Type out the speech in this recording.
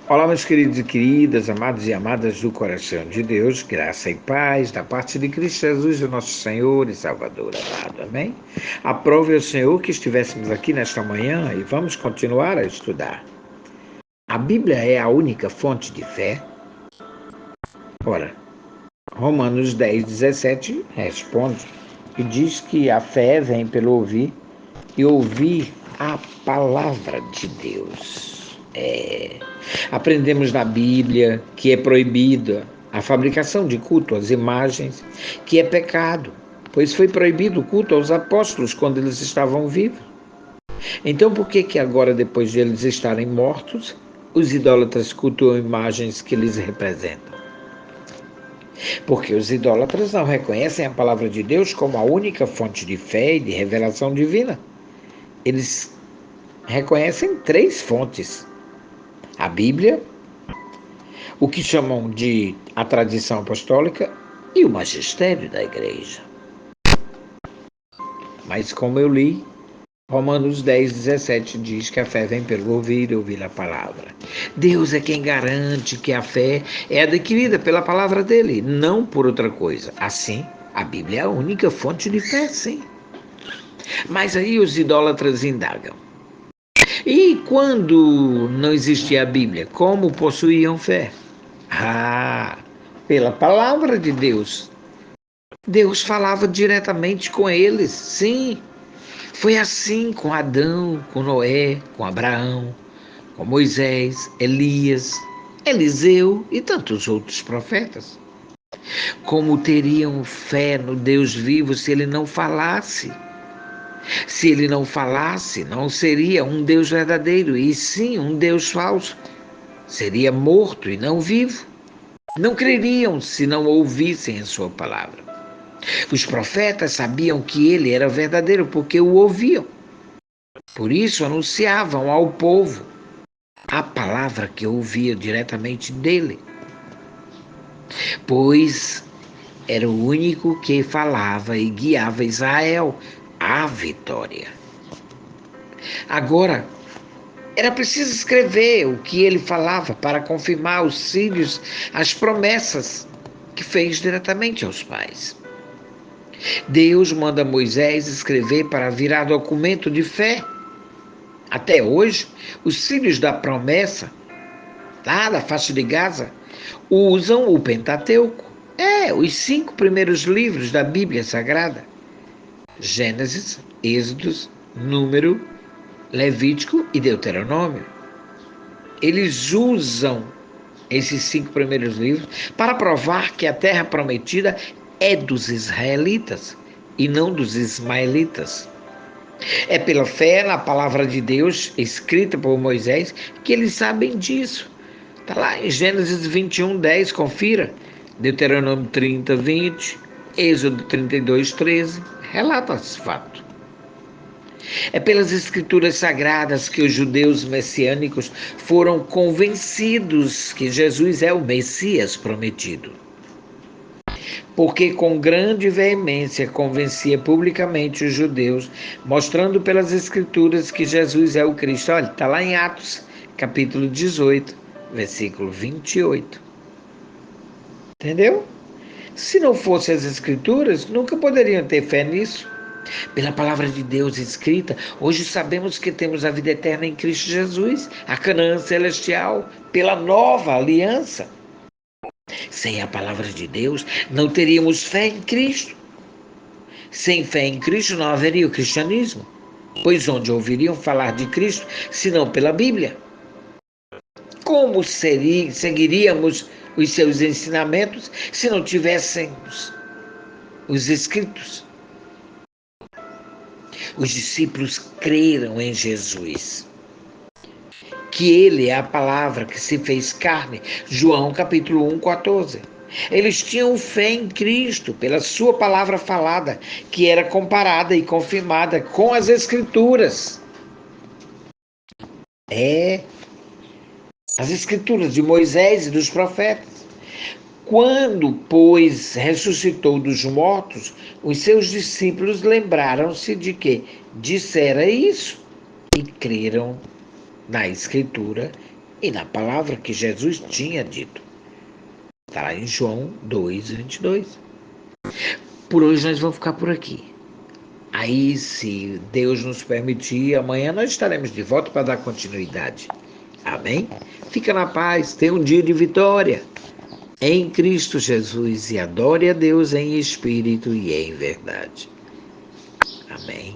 Olá, meus queridos e queridas, amados e amadas do coração de Deus, graça e paz da parte de Cristo Jesus, o nosso Senhor e Salvador amado, amém? Aprove ao Senhor que estivéssemos aqui nesta manhã e vamos continuar a estudar. A Bíblia é a única fonte de fé? Ora, Romanos 10:17 responde e diz que a fé vem pelo ouvir e ouvir a palavra de Deus. Aprendemos na Bíblia que é proibida a fabricação de culto às imagens, que é pecado, pois foi proibido o culto aos apóstolos quando eles estavam vivos. Então, por que agora, depois de eles estarem mortos, os idólatras cultuam imagens que lhes representam? Porque os idólatras não reconhecem a palavra de Deus como a única fonte de fé e de revelação divina. Eles reconhecem 3 fontes: a Bíblia, o que chamam de a tradição apostólica e o magistério da igreja. Mas como eu li, Romanos 10:17 diz que a fé vem pelo ouvir e ouvir a palavra. Deus é quem garante que a fé é adquirida pela palavra dele, não por outra coisa. Assim, a Bíblia é a única fonte de fé, sim. Mas aí os idólatras indagam: e quando não existia a Bíblia, como possuíam fé? Pela palavra de Deus. Deus falava diretamente com eles, sim. Foi assim com Adão, com Noé, com Abraão, com Moisés, Elias, Eliseu e tantos outros profetas. Como teriam fé no Deus vivo se ele não falasse? Se ele não falasse, não seria um Deus verdadeiro, e sim um Deus falso. Seria morto e não vivo. Não creriam se não ouvissem a sua palavra. Os profetas sabiam que ele era verdadeiro porque o ouviam. Por isso anunciavam ao povo a palavra que ouvia diretamente dele, pois era o único que falava e guiava Israel à vitória. Agora, era preciso escrever o que ele falava para confirmar aos filhos as promessas que fez diretamente aos pais. Deus manda Moisés escrever para virar documento de fé. Até hoje, os filhos da promessa, lá da faixa de Gaza, usam o Pentateuco. Os 5 primeiros livros da Bíblia Sagrada: Gênesis, Êxodos, Número, Levítico e Deuteronômio. Eles usam esses 5 primeiros livros para provar que a terra prometida é dos israelitas e não dos ismaelitas. É pela fé na palavra de Deus, escrita por Moisés, que eles sabem disso. Está lá em Gênesis 21:10, confira. Deuteronômio 30:20, Êxodo 32:13, relata esse fato. É pelas escrituras sagradas que os judeus messiânicos foram convencidos que Jesus é o Messias prometido. Porque com grande veemência convencia publicamente os judeus, mostrando pelas escrituras que Jesus é o Cristo. Olha, está lá em Atos, capítulo 18, versículo 28. Entendeu? Se não fossem as escrituras, nunca poderiam ter fé nisso. Pela palavra de Deus escrita, hoje sabemos que temos a vida eterna em Cristo Jesus, a Canaã celestial, pela nova aliança. Sem a palavra de Deus, não teríamos fé em Cristo. Sem fé em Cristo não haveria o cristianismo, pois onde ouviriam falar de Cristo, senão pela Bíblia? Como seguiríamos os seus ensinamentos se não tivéssemos os escritos? Os discípulos creram em Jesus, que ele é a palavra que se fez carne. João capítulo 1:14. Eles tinham fé em Cristo pela sua palavra falada, que era comparada e confirmada com as escrituras. As escrituras de Moisés e dos profetas. Quando, pois, ressuscitou dos mortos, os seus discípulos lembraram-se de que dissera isso e creram na Escritura e na palavra que Jesus tinha dito. Está lá em João 2:22. Por hoje nós vamos ficar por aqui. Aí, se Deus nos permitir, amanhã nós estaremos de volta para dar continuidade. Amém? Fica na paz, tenha um dia de vitória em Cristo Jesus e adore a Deus em espírito e em verdade. Amém.